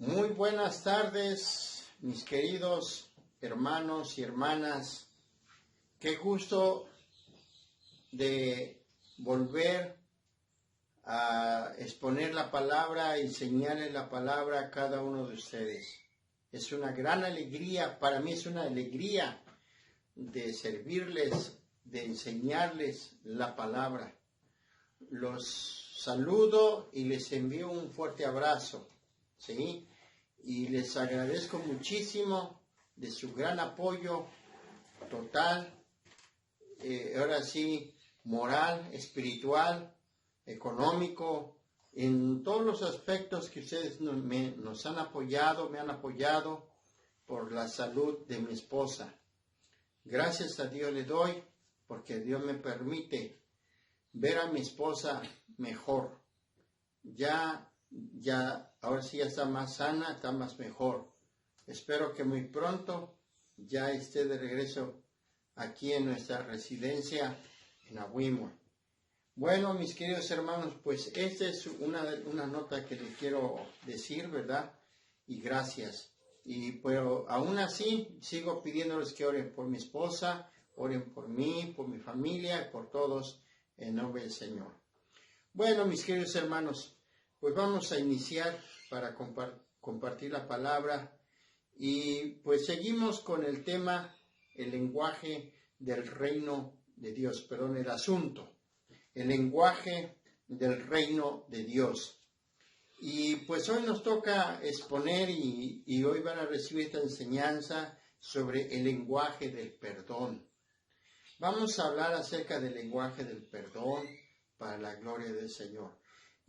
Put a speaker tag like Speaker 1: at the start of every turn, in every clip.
Speaker 1: Muy buenas tardes, mis queridos hermanos y hermanas. Qué gusto de volver a exponer la palabra y enseñarles la palabra a cada uno de ustedes. Es una gran alegría, para mí es una alegría de servirles, de enseñarles la palabra. Los saludo y les envío un fuerte abrazo, ¿sí? Y les agradezco muchísimo de su gran apoyo total, ahora sí, moral, espiritual, económico, en todos los aspectos que ustedes nos han apoyado, me han apoyado por la salud de mi esposa. Gracias a Dios le doy, porque Dios me permite ver a mi esposa mejor. Ahora sí ya está más sana, está más mejor. Espero que muy pronto ya esté de regreso aquí en nuestra residencia en Agüimue. Bueno, mis queridos hermanos, pues esta es una nota que les quiero decir, ¿verdad? Y gracias. Pero aún así sigo pidiéndoles que oren por mi esposa, oren por mí, por mi familia y por todos en nombre del Señor. Bueno, mis queridos hermanos, pues vamos a iniciar para compartir la palabra y pues seguimos con el tema, el lenguaje del reino de Dios, el asunto, el lenguaje del reino de Dios. Y pues hoy nos toca exponer y hoy van a recibir esta enseñanza sobre el lenguaje del perdón. Vamos a hablar acerca del lenguaje del perdón para la gloria del Señor.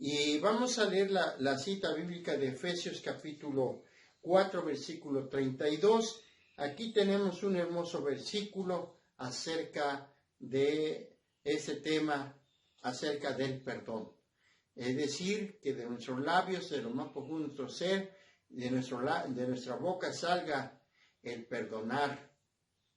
Speaker 1: Y vamos a leer la cita bíblica de Efesios capítulo 4, versículo 32. Aquí tenemos un hermoso versículo acerca de ese tema, acerca del perdón. Es decir, que de nuestros labios, de lo más profundo de nuestro ser, de nuestra boca salga el perdonar,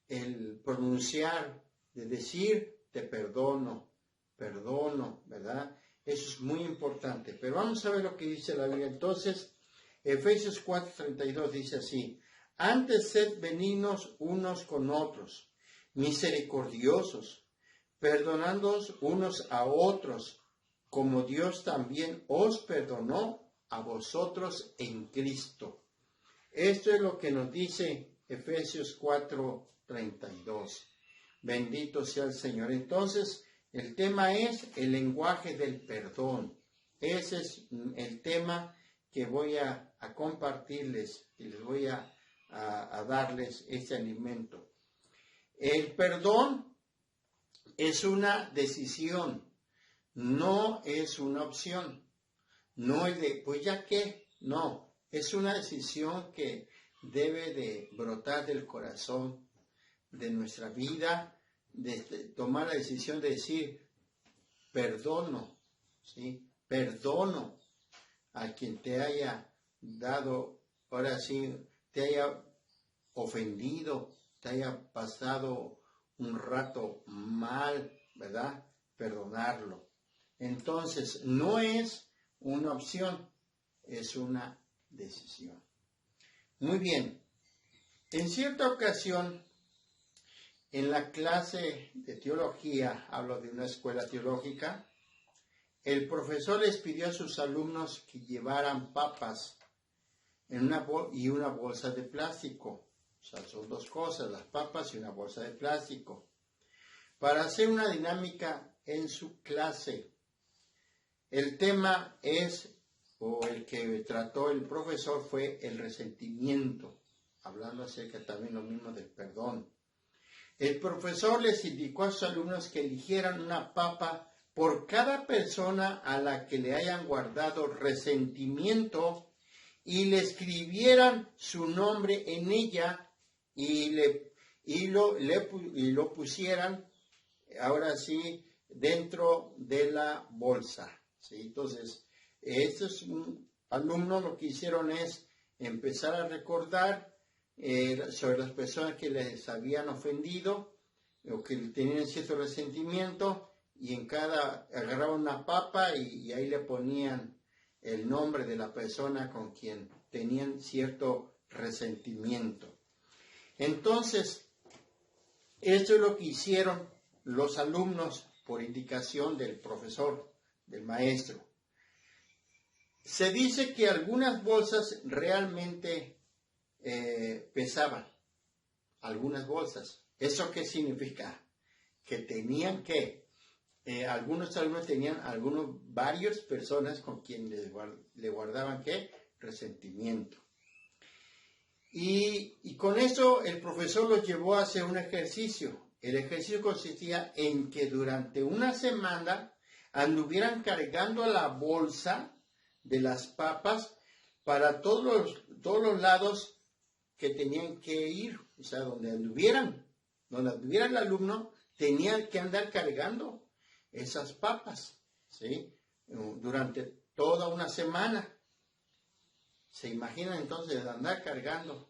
Speaker 1: el pronunciar, de decir, te perdono, ¿verdad? Eso es muy importante. Pero vamos a ver lo que dice la Biblia. Entonces, Efesios 4:32 dice así: antes sed benignos unos con otros, misericordiosos, perdonándoos unos a otros, como Dios también os perdonó a vosotros en Cristo. Esto es lo que nos dice Efesios 4:32. Bendito sea el Señor. Entonces, el tema es el lenguaje del perdón. Ese es el tema que voy a compartirles, y les voy a darles este alimento. El perdón es una decisión, no es una opción. No es de, pues ya qué, no. Es una decisión que debe de brotar del corazón de nuestra vida, de tomar la decisión de decir, perdono, ¿sí? Perdono a quien te haya dado, ahora sí, te haya ofendido, te haya pasado un rato mal, ¿verdad? Perdonarlo. Entonces, no es una opción, es una decisión. Muy bien. En cierta ocasión, en la clase de teología, hablo de una escuela teológica, el profesor les pidió a sus alumnos que llevaran papas en una bolsa de plástico. O sea, son dos cosas, las papas y una bolsa de plástico, para hacer una dinámica en su clase. El tema o el que trató el profesor fue el resentimiento, hablando acerca también lo mismo del perdón. El profesor les indicó a sus alumnos que eligieran una papa por cada persona a la que le hayan guardado resentimiento y le escribieran su nombre en ella y lo pusieran, ahora sí, dentro de la bolsa, ¿sí? Entonces, estos alumnos lo que hicieron es empezar a recordar sobre las personas que les habían ofendido o que tenían cierto resentimiento, y en cada agarraban una papa y ahí le ponían el nombre de la persona con quien tenían cierto resentimiento. Entonces, esto es lo que hicieron los alumnos por indicación del profesor, del maestro. Se dice que algunas bolsas realmente pesaban, algunas bolsas. ¿Eso qué significa? Que tenían que, algunos alumnos tenían varias personas con quienes le guardaban ¿qué? Resentimiento. Y con eso el profesor los llevó a hacer un ejercicio. El ejercicio consistía en que durante una semana anduvieran cargando la bolsa de las papas para todos los lados que tenían que ir. O sea, donde anduviera el alumno, tenía que andar cargando esas papas, ¿sí? Durante toda una semana. ¿Se imaginan entonces andar cargando?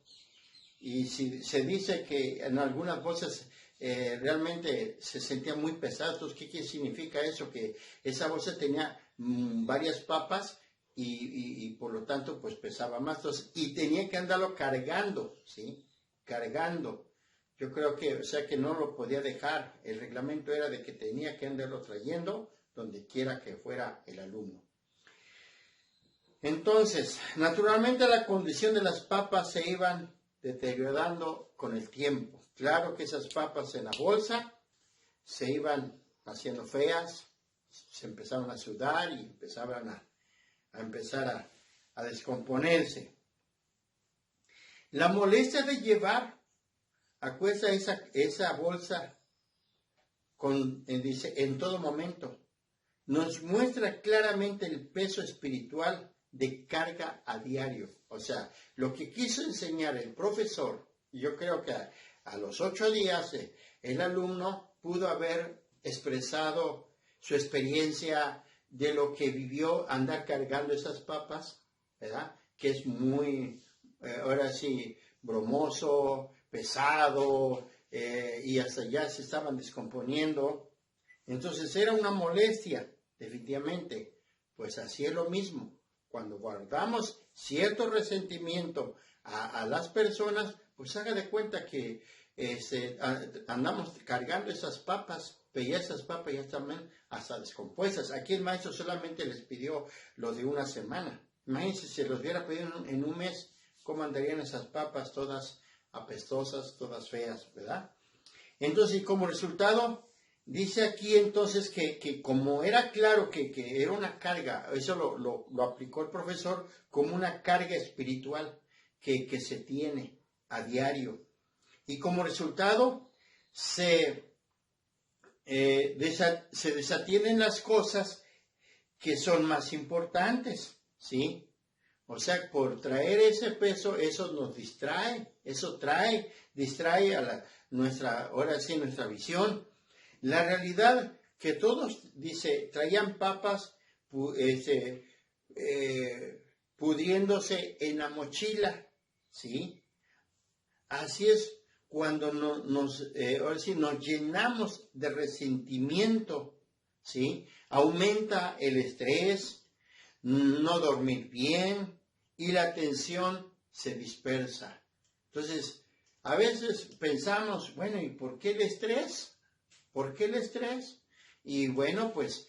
Speaker 1: Y si se dice que en algunas bolsas realmente se sentían muy pesados, ¿qué significa eso? Que esa bolsa tenía varias papas y por lo tanto pues pesaba más. Entonces, y tenía que andarlo cargando, ¿sí? Cargando. Yo creo que, o sea, que no lo podía dejar. El reglamento era de que tenía que andarlo trayendo donde quiera que fuera el alumno. Entonces, naturalmente la condición de las papas se iban deteriorando con el tiempo. Claro que esas papas en la bolsa se iban haciendo feas, se empezaron a sudar y empezaban a descomponerse. La molestia de llevar a cuesta esa bolsa en todo momento nos muestra claramente el peso espiritual de carga a diario. O sea, lo que quiso enseñar el profesor, yo creo que a los 8 días el alumno pudo haber expresado su experiencia de lo que vivió andar cargando esas papas, ¿verdad? Que es muy, ahora sí, bromoso, pesado, y hasta ya se estaban descomponiendo. Entonces era una molestia, definitivamente. Pues así es lo mismo. Cuando guardamos cierto resentimiento a las personas, pues haga de cuenta que andamos cargando esas papas, pero ya esas papas ya están hasta descompuestas. Aquí el maestro solamente les pidió lo de una semana. Imagínense, si los hubiera pedido en un mes, ¿cómo andarían esas papas todas apestosas, todas feas, verdad? Entonces, y como resultado, dice aquí entonces que como era claro que era una carga, eso lo aplicó el profesor como una carga espiritual que se tiene a diario. Y como resultado se desatienden las cosas que son más importantes, ¿sí? O sea, por traer ese peso, eso nos distrae, distrae a nuestra visión. La realidad que todos, dice, traían papas pudriéndose en la mochila, ¿sí? Así es cuando nos llenamos de resentimiento, ¿sí? Aumenta el estrés, no dormir bien y la tensión se dispersa. Entonces, a veces pensamos, bueno, ¿y por qué el estrés? ¿Por qué el estrés? Y bueno, pues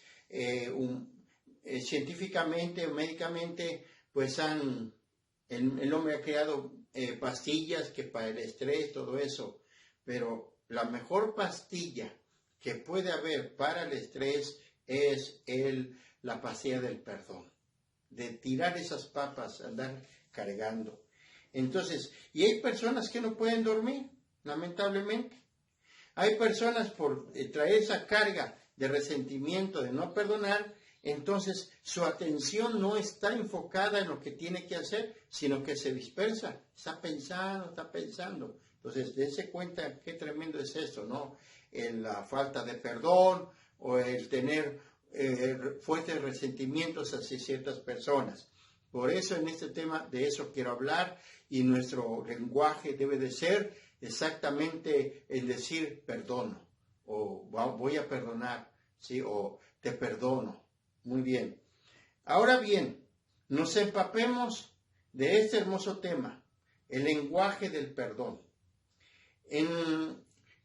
Speaker 1: científicamente o médicamente, pues el hombre ha creado pastillas que para el estrés, todo eso, pero la mejor pastilla que puede haber para el estrés es la pastilla del perdón, de tirar esas papas, andar cargando. Entonces, y hay personas que no pueden dormir, lamentablemente. Hay personas por traer esa carga de resentimiento, de no perdonar, entonces su atención no está enfocada en lo que tiene que hacer, sino que se dispersa, está pensando. Entonces, dése cuenta qué tremendo es esto, ¿no? La falta de perdón o el tener fuertes resentimientos hacia ciertas personas. Por eso en este tema de eso quiero hablar y nuestro lenguaje debe de ser exactamente el decir perdono o voy a perdonar, ¿sí? O te perdono. Muy bien. Ahora bien, nos empapemos de este hermoso tema, el lenguaje del perdón.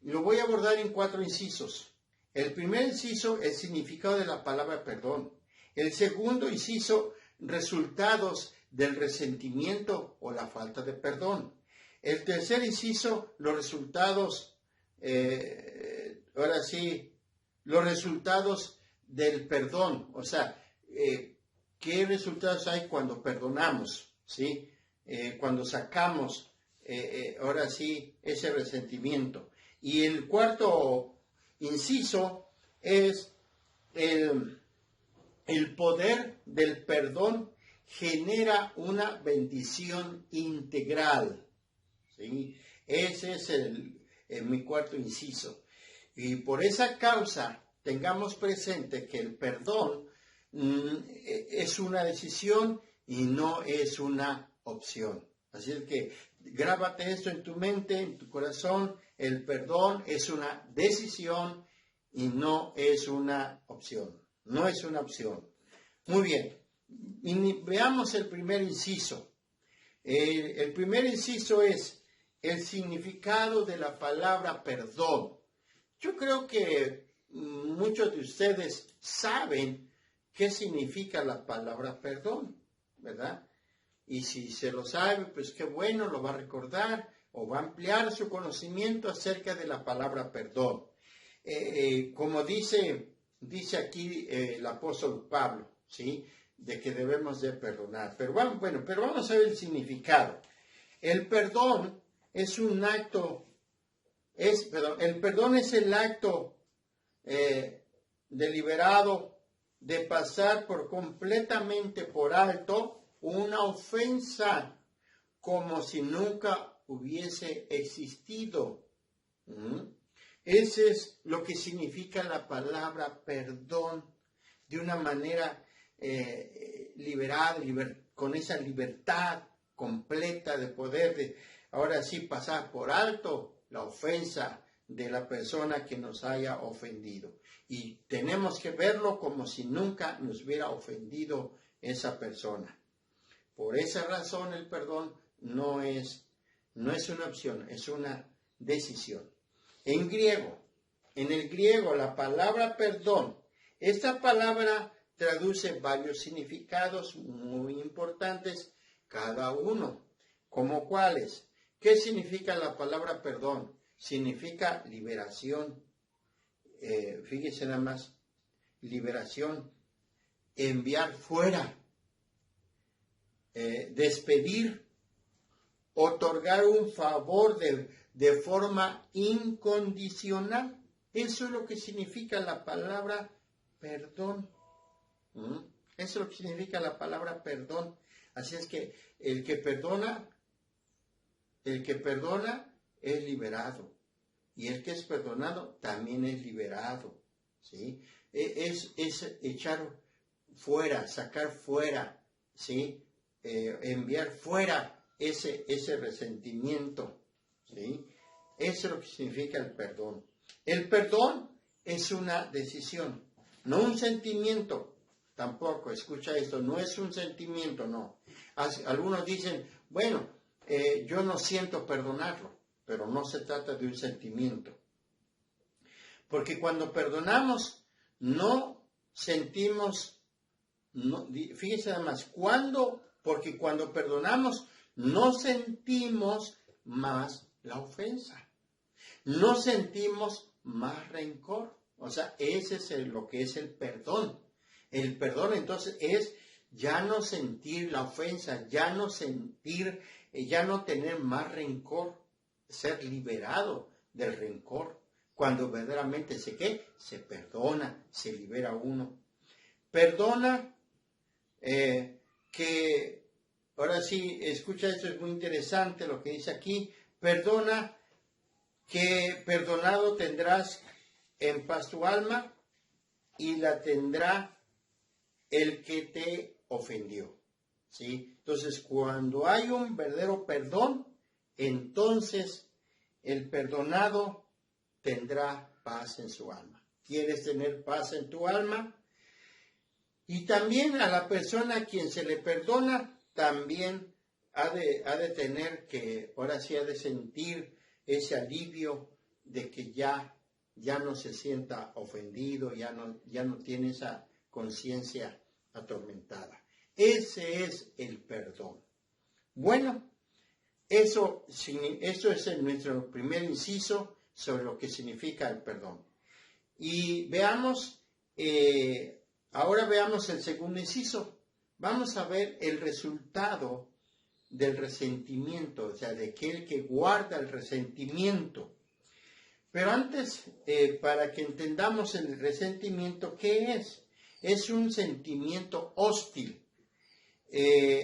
Speaker 1: Lo voy a abordar en 4 incisos. El primer inciso, el significado de la palabra perdón. El segundo inciso, resultados del resentimiento o la falta de perdón. El tercer inciso, los resultados, los resultados del perdón. O sea, ¿qué resultados hay cuando perdonamos? ¿Sí? Cuando sacamos, ese resentimiento. Y el cuarto inciso es el poder del perdón genera una bendición integral. ¿Sí? Ese es mi cuarto inciso. Y por esa causa, tengamos presente que el perdón es una decisión y no es una opción. Así es que grábate esto en tu mente, en tu corazón. El perdón es una decisión y no es una opción. No es una opción. Muy bien. Veamos el primer inciso. El primer inciso es el significado de la palabra perdón. Yo creo que muchos de ustedes saben qué significa la palabra perdón, ¿verdad? Y si se lo sabe, pues qué bueno, lo va a recordar o va a ampliar su conocimiento acerca de la palabra perdón. Como dice aquí el apóstol Pablo, ¿sí? De que debemos de perdonar. Pero vamos a ver el significado. El perdón es un acto, el perdón es el acto deliberado de pasar completamente por alto una ofensa como si nunca hubiese existido. Ese es lo que significa la palabra perdón, de una manera liberada, con esa libertad completa de poder ahora sí pasar por alto la ofensa de la persona que nos haya ofendido. Y tenemos que verlo como si nunca nos hubiera ofendido esa persona. Por esa razón el perdón no es una opción, es una decisión. En el griego, la palabra perdón, esta palabra traduce varios significados muy importantes, cada uno. ¿Como cuáles? ¿Qué significa la palabra perdón? Significa liberación. Fíjese nada más, liberación, enviar fuera, despedir, otorgar un favor de forma incondicional. Eso es lo que significa la palabra perdón. Eso es lo que significa la palabra perdón. Así es que el que perdona es liberado. Y el que es perdonado también es liberado. ¿Sí? Es echar fuera, sacar fuera, ¿sí? Enviar fuera ese resentimiento. ¿Sí? Eso es lo que significa el perdón. El perdón es una decisión, no un sentimiento. Tampoco, escucha esto, no es un sentimiento, no. Algunos dicen, bueno, yo no siento perdonarlo, pero no se trata de un sentimiento. Porque cuando perdonamos, no sentimos, fíjese además, porque cuando perdonamos, no sentimos más la ofensa. No sentimos más rencor. O sea, ese es lo que es el perdón. El perdón entonces es ya no sentir la ofensa, ya no tener más rencor, ser liberado del rencor. Cuando verdaderamente se perdona, se libera uno. Perdona, que ahora sí, escucha esto, es muy interesante lo que dice aquí. Perdona, que perdonado tendrás en paz tu alma y la tendrá el que te ofendió. ¿Sí? Entonces, cuando hay un verdadero perdón, entonces el perdonado tendrá paz en su alma. ¿Quieres tener paz en tu alma? Y también a la persona a quien se le perdona, también ha de tener que, ahora sí ha de sentir ese alivio de que ya no se sienta ofendido, ya no tiene esa conciencia atormentada. Ese es el perdón. Bueno, eso es nuestro primer inciso sobre lo que significa el perdón. Y ahora veamos el segundo inciso. Vamos a ver el resultado del resentimiento, o sea, de aquel que guarda el resentimiento. Pero antes, para que entendamos el resentimiento, ¿qué es? Es un sentimiento hostil,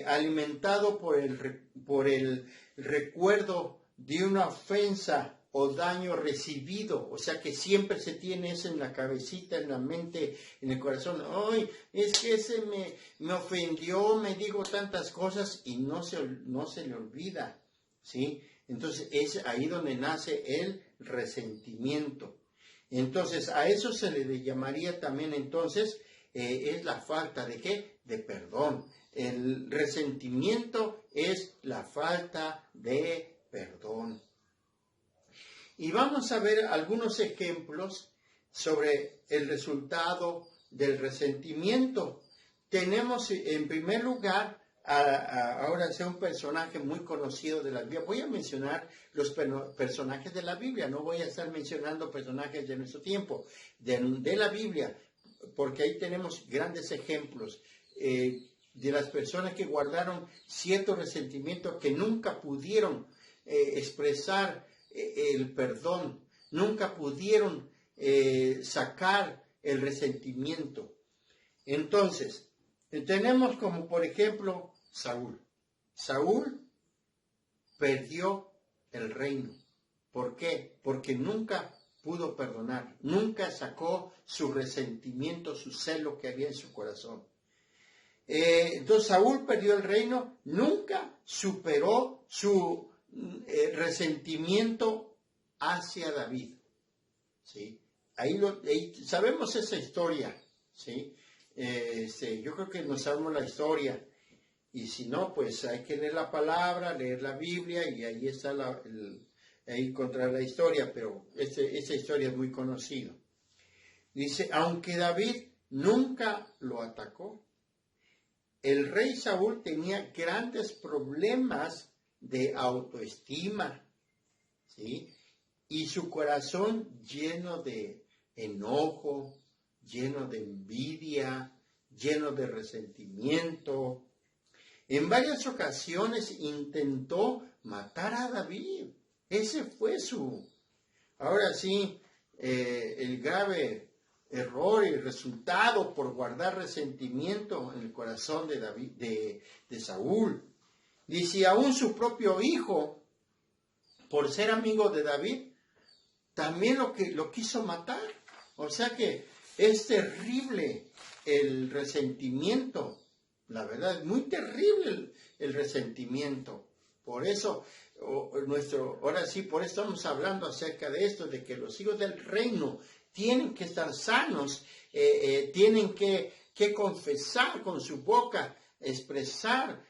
Speaker 1: alimentado por el recuerdo de una ofensa o daño recibido, o sea que siempre se tiene eso en la cabecita, en la mente, en el corazón. ¡Ay, es que ese me ofendió, me dijo tantas cosas! Y no se le olvida, ¿sí? Entonces es ahí donde nace el resentimiento. Entonces a eso se le llamaría también entonces, es la falta ¿de qué? De perdón. El resentimiento es la falta de perdón. Y vamos a ver algunos ejemplos sobre el resultado del resentimiento. Tenemos en primer lugar ahora sea un personaje muy conocido de la Biblia. Voy a mencionar los personajes de la Biblia, no voy a estar mencionando personajes de nuestro tiempo, de la Biblia, porque ahí tenemos grandes ejemplos de las personas que guardaron cierto resentimiento, que nunca pudieron expresar el perdón, nunca pudieron sacar el resentimiento. Entonces, tenemos como por ejemplo Saúl. Saúl perdió el reino. ¿Por qué? Porque nunca pudo perdonar, nunca sacó su resentimiento, su celo que había en su corazón. Entonces Saúl perdió el reino, nunca superó su resentimiento hacia David, ¿sí? Ahí sabemos esa historia, ¿sí? Yo creo que no sabemos la historia, y si no, pues hay que leer la palabra, leer la Biblia, y ahí está ahí encontrar la historia, pero esa historia es muy conocida. Dice, aunque David nunca lo atacó, el rey Saúl tenía grandes problemas de autoestima, ¿sí? Y su corazón lleno de enojo, lleno de envidia, lleno de resentimiento. En varias ocasiones intentó matar a David. Ese fue ahora sí, el grave error y resultado por guardar resentimiento en el corazón de David, de Saúl. Dice, aún su propio hijo, por ser amigo de David, también lo quiso matar. O sea que es terrible el resentimiento. La verdad, es muy terrible el resentimiento. Por eso, ahora sí, por eso estamos hablando acerca de esto, de que los hijos del reino tienen que estar sanos, tienen que confesar con su boca, expresar,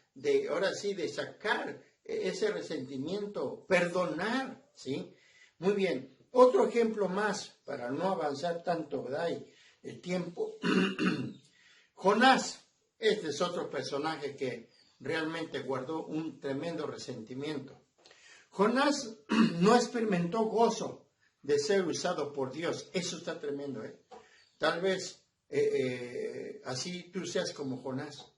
Speaker 1: ahora sí, de sacar ese resentimiento, perdonar, ¿sí? Muy bien. Otro ejemplo más, para no avanzar tanto, ¿verdad? El tiempo. Jonás, este es otro personaje que realmente guardó un tremendo resentimiento. Jonás no experimentó gozo de ser usado por Dios. Eso está tremendo, ¿eh? Tal vez así tú seas como Jonás.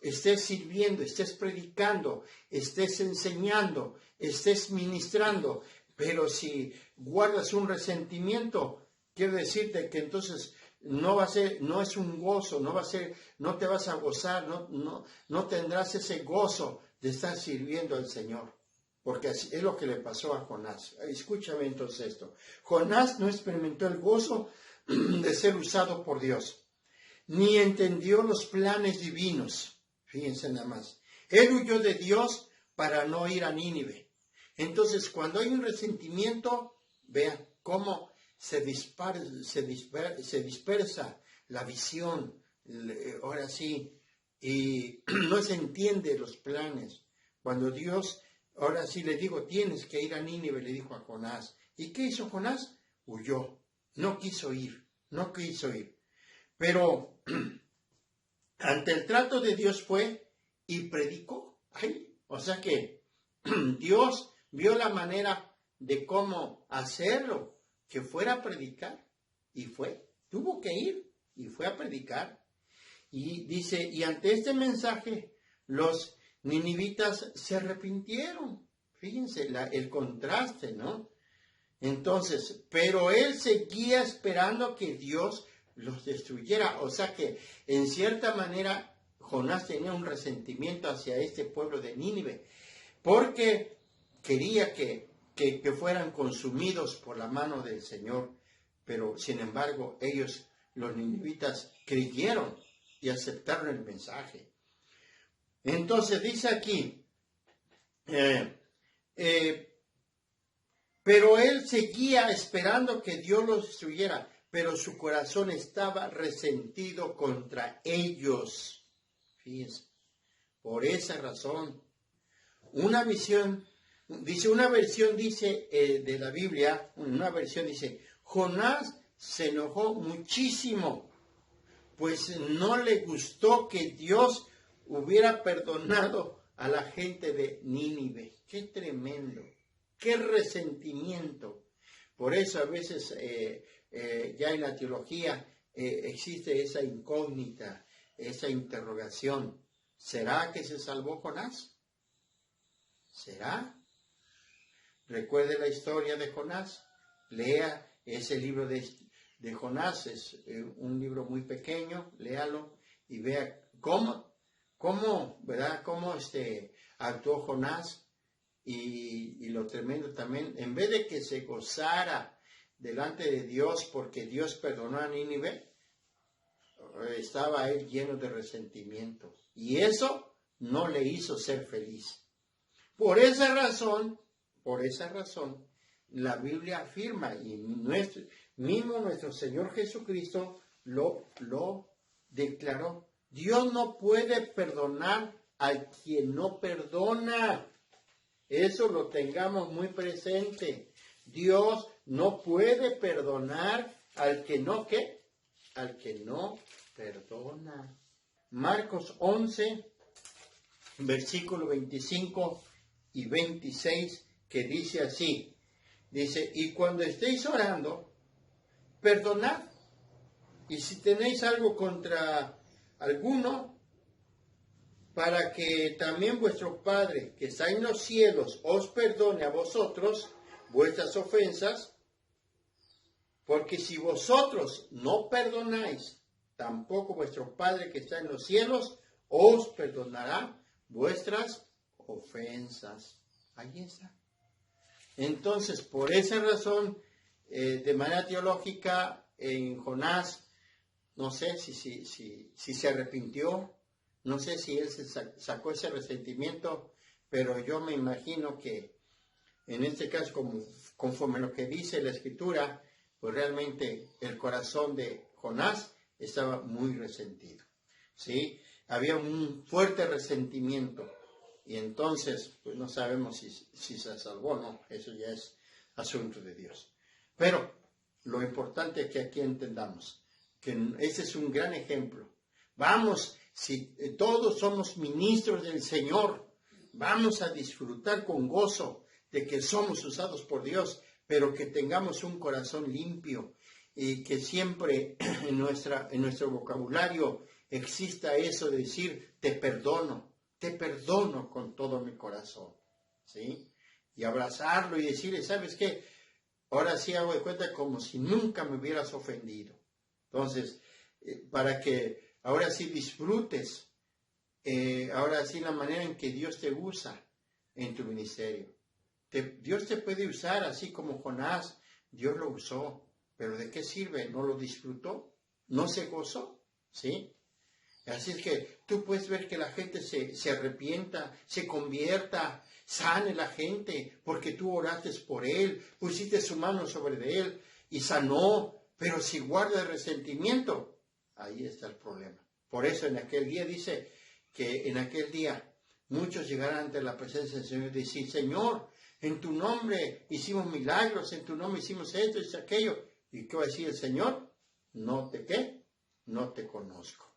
Speaker 1: Estés sirviendo, estés predicando, estés enseñando, estés ministrando, pero si guardas un resentimiento, quiere decirte que entonces no es un gozo, no te vas a gozar, no tendrás ese gozo de estar sirviendo al Señor. Porque así es lo que le pasó a Jonás. Escúchame entonces esto. Jonás no experimentó el gozo de ser usado por Dios, ni entendió los planes divinos. Fíjense nada más. Él huyó de Dios para no ir a Nínive. Entonces, cuando hay un resentimiento, vean cómo se dispersa la visión, ahora sí, y no se entiende los planes. Cuando Dios, ahora sí le digo, tienes que ir a Nínive, le dijo a Jonás. ¿Y qué hizo Jonás? Huyó, no quiso ir. Pero ante el trato de Dios fue y predicó. Ay, o sea que Dios vio la manera de cómo hacerlo, que fuera a predicar. Y tuvo que ir y fue a predicar. Y dice, y ante este mensaje, los ninivitas se arrepintieron. Fíjense el contraste, ¿no? Entonces, pero él seguía esperando que Dios los destruyera. O sea que, en cierta manera, Jonás tenía un resentimiento hacia este pueblo de Nínive, porque quería que fueran consumidos por la mano del Señor. Pero, sin embargo, ellos, los ninivitas, creyeron y aceptaron el mensaje. Entonces dice aquí, pero él seguía esperando que Dios los destruyera, pero su corazón estaba resentido contra ellos. Fíjense, por esa razón, una versión dice de la Biblia, una versión dice, Jonás se enojó muchísimo, pues no le gustó que Dios hubiera perdonado a la gente de Nínive. ¡Qué tremendo! ¡Qué resentimiento! Por eso a veces ya en la teología existe esa incógnita, esa interrogación. ¿Será que se salvó Jonás? ¿Será? Recuerde la historia de Jonás. Lea ese libro de Jonás, es un libro muy pequeño, léalo y vea cómo actuó Jonás y lo tremendo también, en vez de que se gozara delante de Dios porque Dios perdonó a Nínive, estaba él lleno de resentimiento y eso no le hizo ser feliz. Por esa razón, la Biblia afirma, y nuestro Señor Jesucristo lo declaró, Dios no puede perdonar al quien no perdona. Eso lo tengamos muy presente. Dios no puede perdonar al que no, ¿qué? Al que no perdona. Marcos 11, versículo 25 y 26, que dice así. Dice, y cuando estéis orando, perdonad. Y si tenéis algo contra alguno, para que también vuestro Padre, que está en los cielos, os perdone a vosotros vuestras ofensas, porque si vosotros no perdonáis, tampoco vuestro Padre que está en los cielos os perdonará vuestras ofensas. Ahí está. Entonces, por esa razón, de manera teológica, en Jonás, no sé si se arrepintió, no sé si él se sacó ese resentimiento, pero yo me imagino que en este caso, conforme lo que dice la Escritura, pues realmente el corazón de Jonás estaba muy resentido, ¿sí? Había un fuerte resentimiento y entonces, pues no sabemos si se salvó o no, eso ya es asunto de Dios. Pero lo importante es que aquí entendamos que ese es un gran ejemplo. Vamos, si todos somos ministros del Señor, vamos a disfrutar con gozo de que somos usados por Dios, pero que tengamos un corazón limpio y que siempre en nuestro vocabulario exista eso de decir, te perdono con todo mi corazón, ¿sí? Y abrazarlo y decirle, ¿sabes qué? Ahora sí hago de cuenta como si nunca me hubieras ofendido. Entonces, para que ahora sí disfrutes, ahora sí la manera en que Dios te usa en tu ministerio. Dios te puede usar así como Jonás, Dios lo usó, pero ¿de qué sirve? ¿No lo disfrutó? ¿No se gozó? ¿Sí? Así es que tú puedes ver que la gente se arrepienta, se convierta, sane la gente, porque tú oraste por él, pusiste su mano sobre él y sanó, pero si guarda resentimiento, ahí está el problema. Por eso en aquel día dice que en aquel día muchos llegarán ante la presencia del Señor y decir, Señor, en tu nombre hicimos milagros, en tu nombre hicimos esto y aquello. ¿Y qué va a decir el Señor? No te, ¿qué? No te conozco.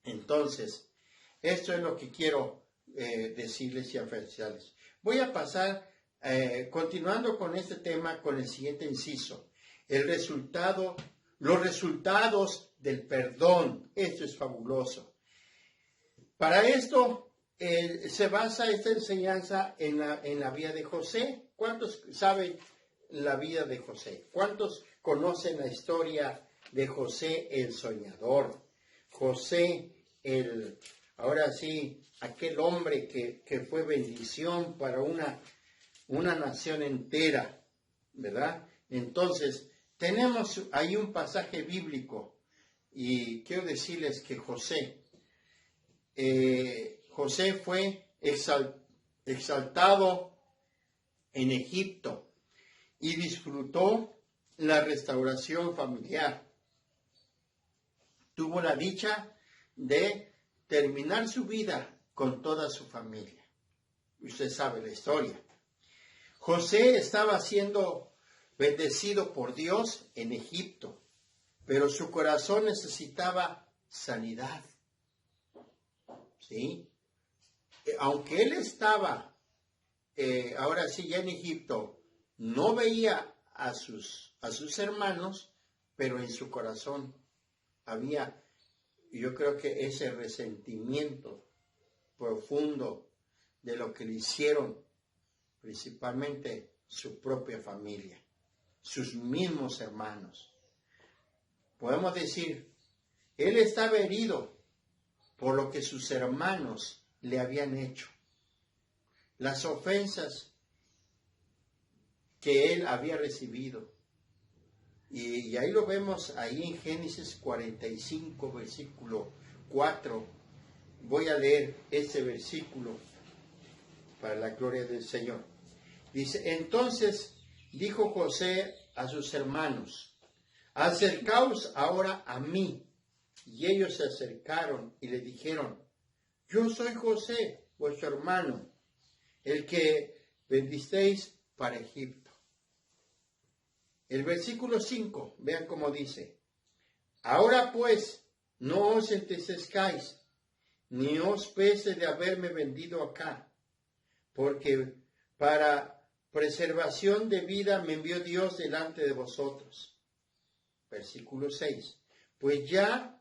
Speaker 1: Entonces, esto es lo que quiero decirles y ofrecerles. Voy a pasar, continuando con este tema, con el siguiente inciso. Los resultados del perdón. Esto es fabuloso. Para esto se basa esta enseñanza en la vida de José. ¿Cuántos saben la vida de José? ¿Cuántos conocen la historia de José el soñador? José ahora sí, aquel hombre que fue bendición para una nación entera, ¿verdad? Entonces, tenemos ahí un pasaje bíblico y quiero decirles que José fue exaltado en Egipto y disfrutó la restauración familiar. Tuvo la dicha de terminar su vida con toda su familia. Usted sabe la historia. José estaba siendo bendecido por Dios en Egipto, pero su corazón necesitaba sanidad. ¿Sí? Aunque él estaba, ahora sí, ya en Egipto, no veía a sus hermanos, pero en su corazón había, yo creo que ese resentimiento profundo de lo que le hicieron, principalmente su propia familia, sus mismos hermanos. Podemos decir, él estaba herido por lo que sus hermanos le habían hecho, las ofensas que él había recibido. Y ahí lo vemos ahí en Génesis 45, versículo 4. Voy a leer ese versículo para la gloria del Señor. Dice, entonces dijo José a sus hermanos, acercaos ahora a mí. Y ellos se acercaron y le dijeron, yo soy José, vuestro hermano, el que vendisteis para Egipto. El versículo 5, vean cómo dice, ahora pues no os entristezcáis, ni os pese de haberme vendido acá, porque para preservación de vida me envió Dios delante de vosotros. Versículo 6, pues ya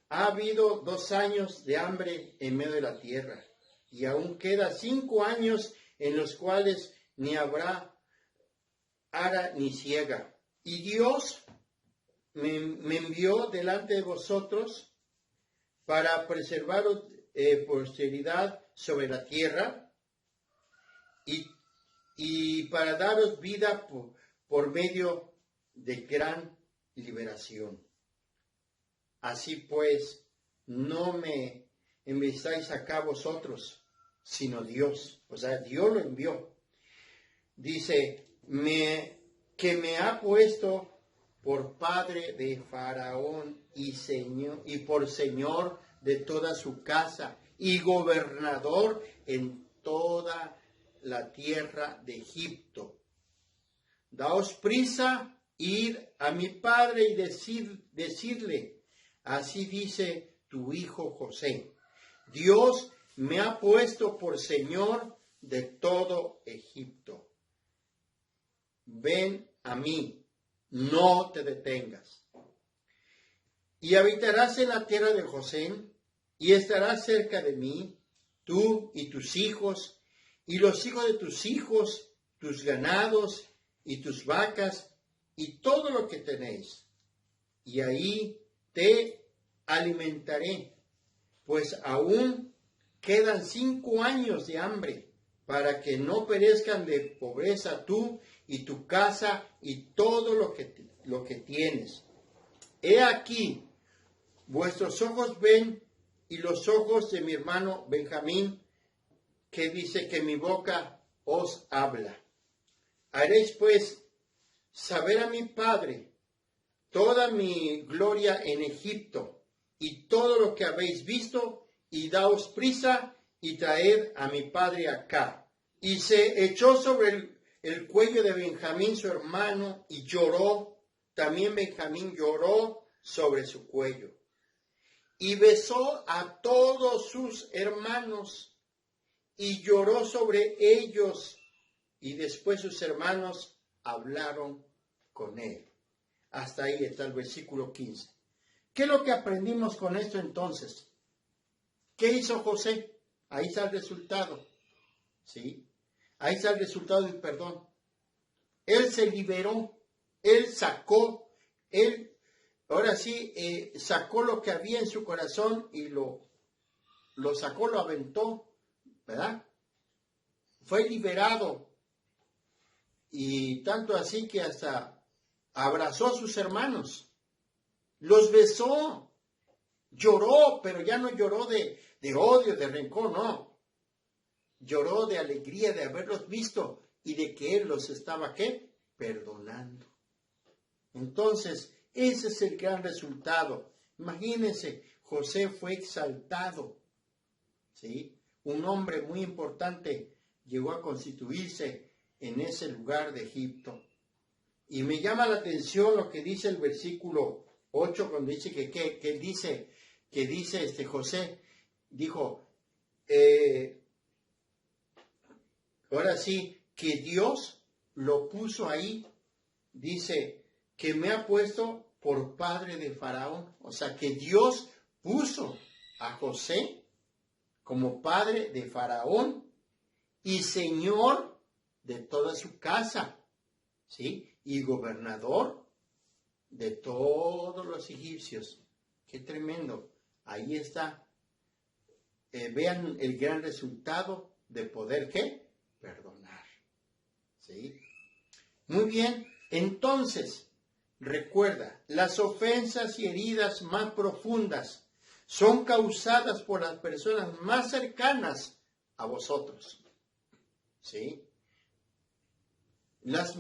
Speaker 1: ha habido 2 años de hambre en medio de la tierra, y aún queda 5 años en los cuales ni habrá ara ni siega. Y Dios me envió delante de vosotros para preservaros posteridad sobre la tierra y para daros vida por medio de gran liberación. Así pues, no me enviáis acá vosotros, sino Dios. O sea, Dios lo envió. Dice, que me ha puesto por padre de Faraón y por señor de toda su casa y gobernador en toda la tierra de Egipto. Daos prisa, id a mi padre y decirle, así dice tu hijo José, Dios me ha puesto por señor de todo Egipto. Ven a mí, no te detengas. Y habitarás en la tierra de José, y estarás cerca de mí, tú y tus hijos, y los hijos de tus hijos, tus ganados y tus vacas, y todo lo que tenéis. Y ahí te alimentaré, pues aún quedan 5 años de hambre, para que no perezcan de pobreza tú y tu casa y todo lo que tienes. He aquí, vuestros ojos ven y los ojos de mi hermano Benjamín, que dice que mi boca os habla. Haréis pues saber a mi padre toda mi gloria en Egipto y todo lo que habéis visto, y daos prisa y traed a mi padre acá. Y se echó sobre el cuello de Benjamín su hermano y lloró. También Benjamín lloró sobre su cuello. Y besó a todos sus hermanos y lloró sobre ellos. Y después sus hermanos hablaron con él. Hasta ahí está el versículo 15. ¿Qué es lo que aprendimos con esto entonces? ¿Qué hizo José? Ahí está el resultado. ¿Sí? Ahí está el resultado del perdón. Él se liberó, él sacó, ahora sí, sacó lo que había en su corazón y lo sacó, lo aventó, ¿verdad? Fue liberado. Y tanto así que hasta abrazó a sus hermanos, los besó, lloró, pero ya no lloró de odio, de rencor, no. Lloró de alegría de haberlos visto y de que él los estaba, ¿qué? Perdonando. Entonces, ese es el gran resultado. Imagínense, José fue exaltado, ¿sí? Un hombre muy importante llegó a constituirse en ese lugar de Egipto. Y me llama la atención lo que dice el versículo 8, cuando dice que dice José, dijo, ahora sí, que Dios lo puso ahí, dice, que me ha puesto por padre de Faraón. O sea, que Dios puso a José como padre de Faraón y señor de toda su casa, ¿sí? Y gobernador de todos los egipcios. ¡Qué tremendo! Ahí está. Vean el gran resultado de poder, ¿qué? Perdonar. ¿Sí? Muy bien. Entonces, recuerda, las ofensas y heridas más profundas son causadas por las personas más cercanas a vosotros. ¿Sí? Las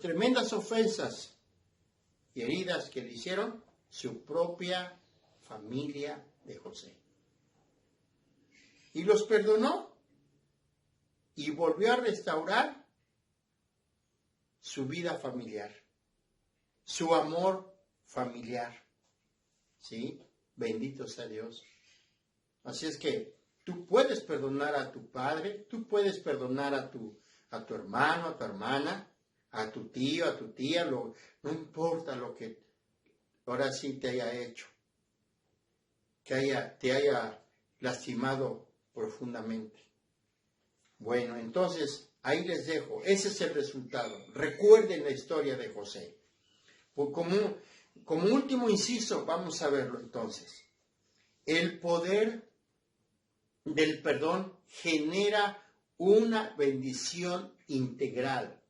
Speaker 1: tremendas ofensas y heridas que le hicieron su propia familia de José. Y los perdonó y volvió a restaurar su vida familiar, su amor familiar. ¿Sí? Bendito sea Dios. Así es que tú puedes perdonar a tu padre, tú puedes perdonar a tu hermano, a tu hermana, a tu tío, a tu tía, no importa lo que ahora sí te haya hecho, que te haya lastimado profundamente. Bueno, entonces ahí les dejo, ese es el resultado. Recuerden la historia de José. Como último inciso, vamos a verlo entonces. El poder del perdón genera una bendición integral.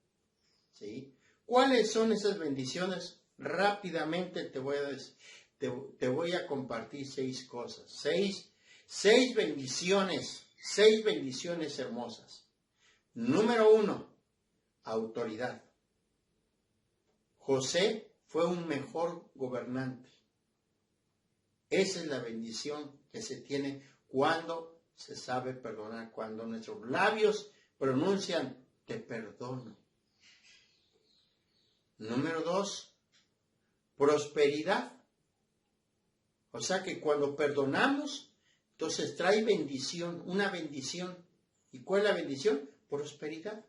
Speaker 1: ¿Sí? ¿Cuáles son esas bendiciones? Rápidamente te voy a compartir 6 cosas. 6 bendiciones. 6 bendiciones hermosas. Número 1, autoridad. José fue un mejor gobernante. Esa es la bendición que se tiene cuando se sabe perdonar, cuando nuestros labios pronuncian te perdono. Número 2, prosperidad. O sea que cuando perdonamos, entonces trae bendición, una bendición. ¿Y cuál es la bendición? Prosperidad.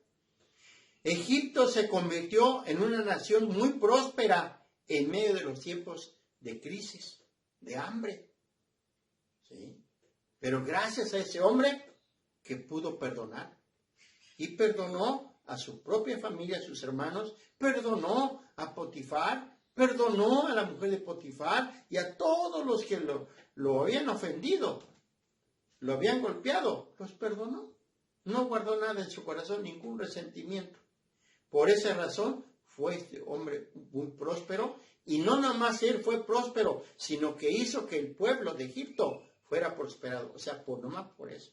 Speaker 1: Egipto se convirtió en una nación muy próspera en medio de los tiempos de crisis, de hambre. ¿Sí? Pero gracias a ese hombre que pudo perdonar. Y perdonó a su propia familia, a sus hermanos, perdonó a Potifar, perdonó a la mujer de Potifar y a todos los que lo habían ofendido, lo habían golpeado, los perdonó. No guardó nada en su corazón, ningún resentimiento. Por esa razón fue este hombre muy próspero, y no nomás él fue próspero, sino que hizo que el pueblo de Egipto fuera prosperado. O sea, nomás por eso.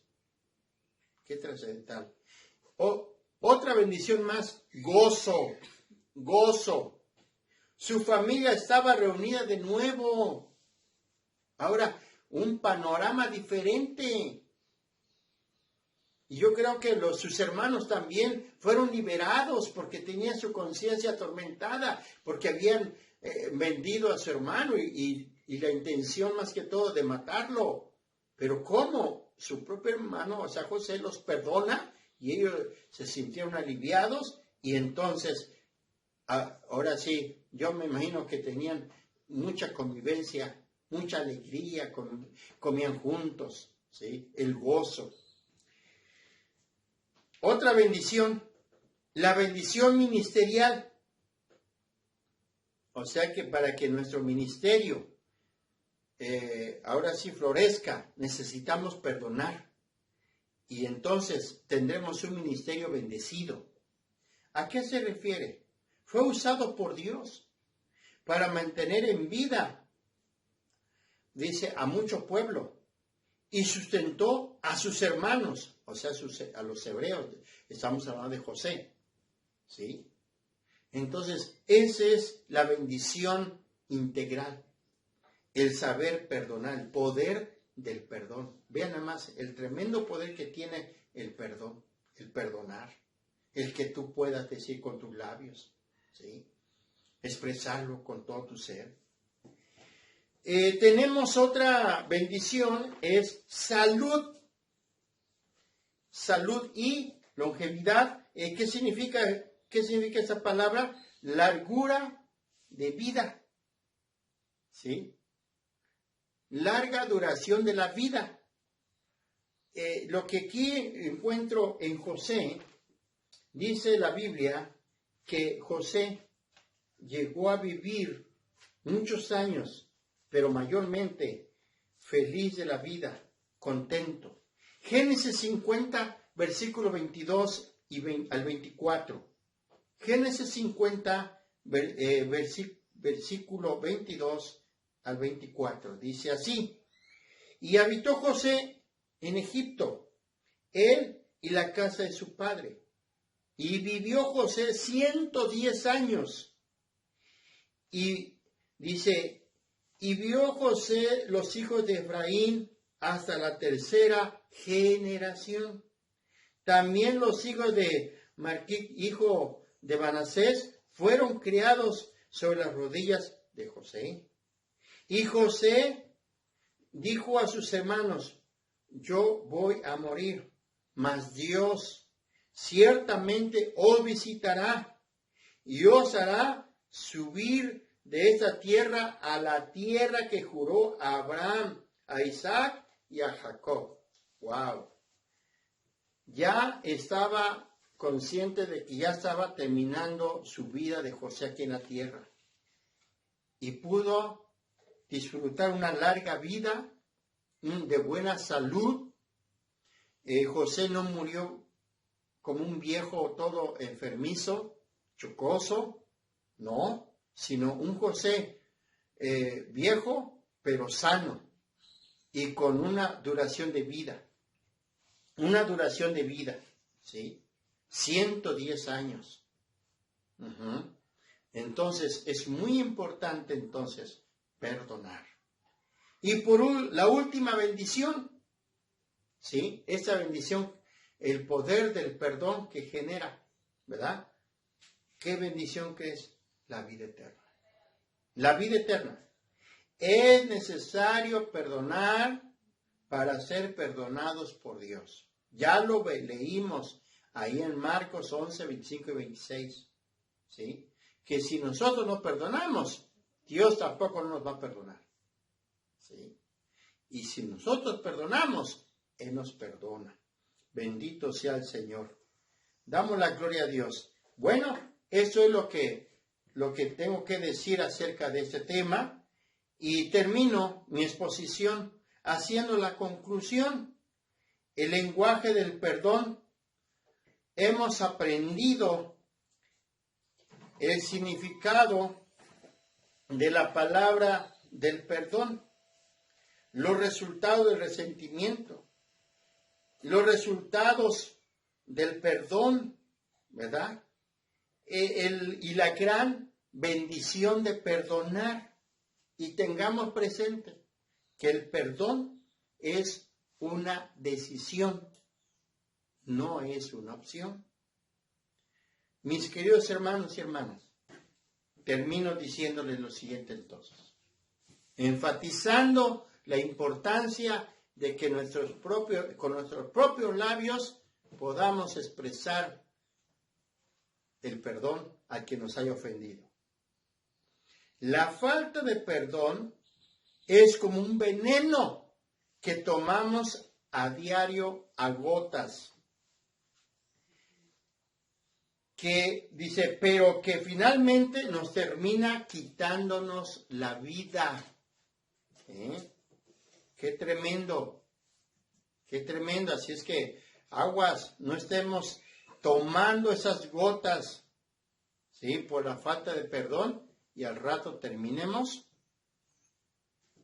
Speaker 1: Qué trascendental. Otra bendición más, gozo. Su familia estaba reunida de nuevo. Ahora, un panorama diferente. Y yo creo que sus hermanos también fueron liberados porque tenían su conciencia atormentada, porque habían vendido a su hermano y la intención más que todo de matarlo. Pero ¿cómo? Su propio hermano, o sea, José los perdona y ellos se sintieron aliviados y entonces, ahora sí, yo me imagino que tenían mucha convivencia, mucha alegría, comían juntos, ¿sí? El gozo. Otra bendición, la bendición ministerial. O sea que para que nuestro ministerio ahora sí florezca, necesitamos perdonar. Y entonces tendremos un ministerio bendecido. ¿A qué se refiere? Fue usado por Dios para mantener en vida, dice, a mucho pueblo. Y sustentó a sus hermanos, o sea, a los hebreos. Estamos hablando de José, ¿sí? Entonces, esa es la bendición integral. El saber perdonar, el poder del perdón. Vean nada más el tremendo poder que tiene el perdón, el perdonar. El que tú puedas decir con tus labios, ¿sí? Expresarlo con todo tu ser. Tenemos otra bendición, es salud. Salud y longevidad. ¿Qué significa esa palabra? Largura de vida. ¿Sí? Larga duración de la vida. Lo que aquí encuentro en José, dice la Biblia que José llegó a vivir muchos años, pero mayormente feliz de la vida, contento. Génesis 50, versículo 22 al 24. Génesis 50, versículo 22 al 24. Dice así: y habitó José en Egipto, él y la casa de su padre. Y vivió José 110 años. Y dice, y vio José los hijos de Efraín hasta la tercera generación. También los hijos de Marquí, hijo de Manasés, fueron criados sobre las rodillas de José. Y José dijo a sus hermanos: yo voy a morir, mas Dios ciertamente os visitará y os hará subir de esta tierra a la tierra que juró a Abraham, a Isaac y a Jacob. ¡Wow! Ya estaba consciente de que ya estaba terminando su vida de José aquí en la tierra. Y pudo disfrutar una larga vida de buena salud. José no murió como un viejo todo enfermizo, chocoso, no, sino un José viejo, pero sano y con una duración de vida. Una duración de vida, ¿sí? 110 años. Entonces, es muy importante entonces perdonar. Y por la última bendición, ¿sí? Esa bendición, el poder del perdón que genera, ¿verdad? ¿Qué bendición que es? La vida eterna. La vida eterna. Es necesario perdonar para ser perdonados por Dios. Ya lo leímos ahí en Marcos 11, 25 y 26. ¿Sí? Que si nosotros no perdonamos, Dios tampoco nos va a perdonar. ¿Sí? Y si nosotros perdonamos, Él nos perdona. Bendito sea el Señor. Damos la gloria a Dios. Bueno, eso es lo que tengo que decir acerca de este tema. Y termino mi exposición haciendo la conclusión. El lenguaje del perdón. Hemos aprendido el significado de la palabra del perdón, los resultados del resentimiento, los resultados del perdón, ¿verdad? Y la gran bendición de perdonar. Y tengamos presente que el perdón es una decisión. no es una opción. Mis queridos hermanos y hermanas, termino diciéndoles lo siguiente entonces, enfatizando la importancia de que con nuestros propios labios podamos expresar el perdón a quien nos haya ofendido. La falta de perdón es como un veneno que tomamos a diario a gotas, que dice, pero que finalmente nos termina quitándonos la vida. Qué tremendo, qué tremendo. Así es que aguas, no estemos tomando esas gotas, ¿sí? Por la falta de perdón y al rato terminemos,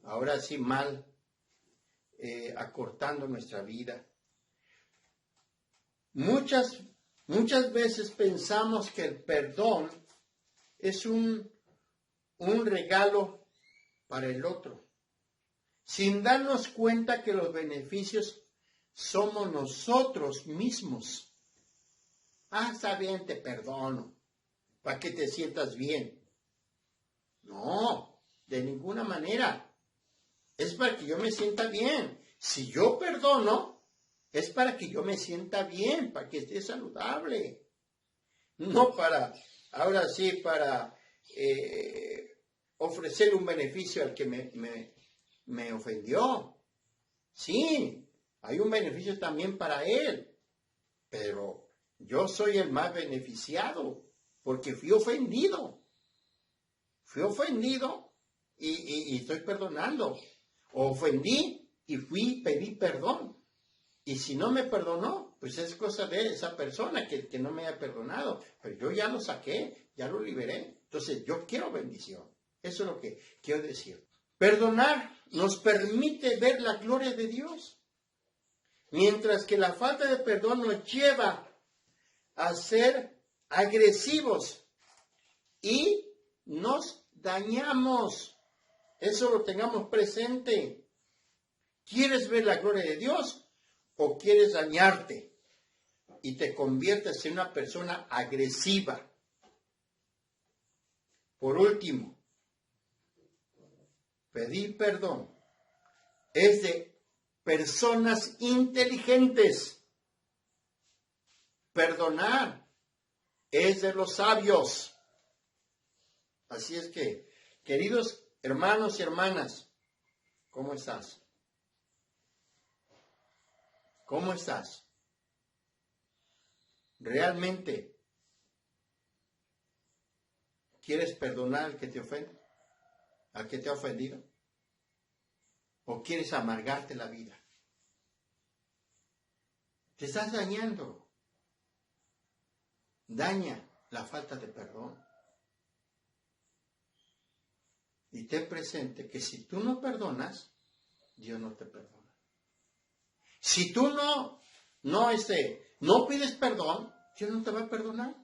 Speaker 1: ahora sí mal, acortando nuestra vida. Muchas veces pensamos que el perdón es un regalo para el otro, sin darnos cuenta que los beneficios somos nosotros mismos. Está bien, te perdono, para que te sientas bien. No, de ninguna manera. Es para que yo me sienta bien. Si yo perdono, es para que yo me sienta bien, para que esté saludable. No para, ahora sí, para ofrecer un beneficio al que me ofendió. Sí, hay un beneficio también para él, pero yo soy el más beneficiado porque fui ofendido. Fui ofendido y estoy perdonando. Ofendí y pedí perdón. Y si no me perdonó, pues es cosa de esa persona que no me haya perdonado. Pero yo ya lo saqué, ya lo liberé. Entonces yo quiero bendición. Eso es lo que quiero decir. Perdonar nos permite ver la gloria de Dios. Mientras que la falta de perdón nos lleva a ser agresivos y nos dañamos. Eso lo tengamos presente. ¿Quieres ver la gloria de Dios o quieres dañarte y te conviertes en una persona agresiva? Por último, pedir perdón es de personas inteligentes. Perdonar es de los sabios. Así es que, queridos hermanos y hermanas, ¿cómo estás? ¿Cómo estás? ¿Realmente quieres perdonar al que te ofende? ¿Al que te ha ofendido? ¿O quieres amargarte la vida? Te estás dañando. Daña la falta de perdón. Y ten presente que si tú no perdonas, Dios no te perdona. Si tú no pides perdón, Dios no te va a perdonar.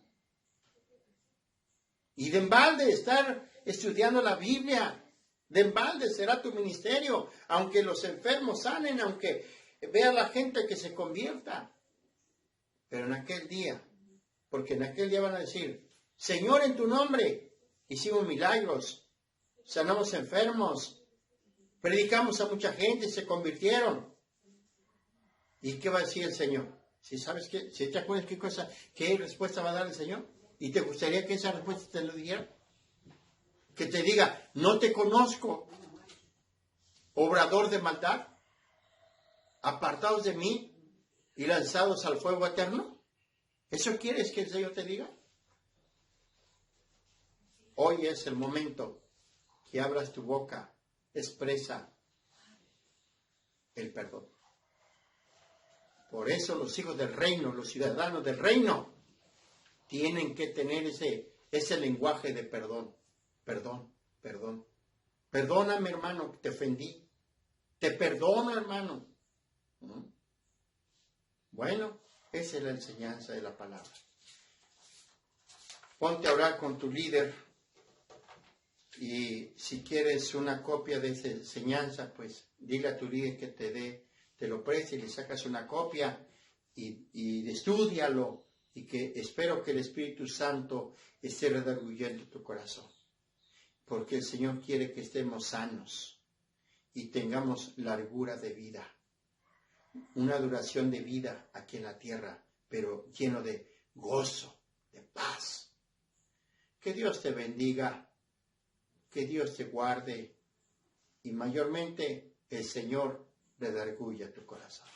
Speaker 1: Y de embalde estar estudiando la Biblia, de embalde será tu ministerio, aunque los enfermos sanen, aunque vea la gente que se convierta. Pero en aquel día, porque en aquel día van a decir, Señor, en tu nombre hicimos milagros, sanamos enfermos, predicamos a mucha gente y se convirtieron. ¿Y qué va a decir el Señor? Si sabes qué, si te acuerdas qué respuesta va a dar el Señor, y te gustaría que esa respuesta te lo diera, que te diga, no te conozco, obrador de maldad, apartados de mí y lanzados al fuego eterno. ¿Eso quieres que el Señor te diga? Hoy es el momento que abras tu boca, expresa el perdón. Por eso los hijos del reino, los ciudadanos del reino, tienen que tener ese lenguaje de perdón. Perdón. Perdóname, hermano, que te ofendí. Te perdono, hermano. Bueno, esa es la enseñanza de la palabra. Ponte a orar con tu líder. Y si quieres una copia de esa enseñanza, pues dile a tu líder que te lo preste y le sacas una copia y estúdialo, y que espero que el Espíritu Santo esté redarguyendo tu corazón, porque el Señor quiere que estemos sanos y tengamos largura de vida, una duración de vida aquí en la tierra, pero lleno de gozo, de paz. Que Dios te bendiga, que Dios te guarde y mayormente el Señor redarguya tu corazón.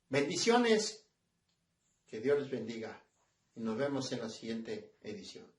Speaker 1: Bendiciones, que Dios les bendiga y nos vemos en la siguiente edición.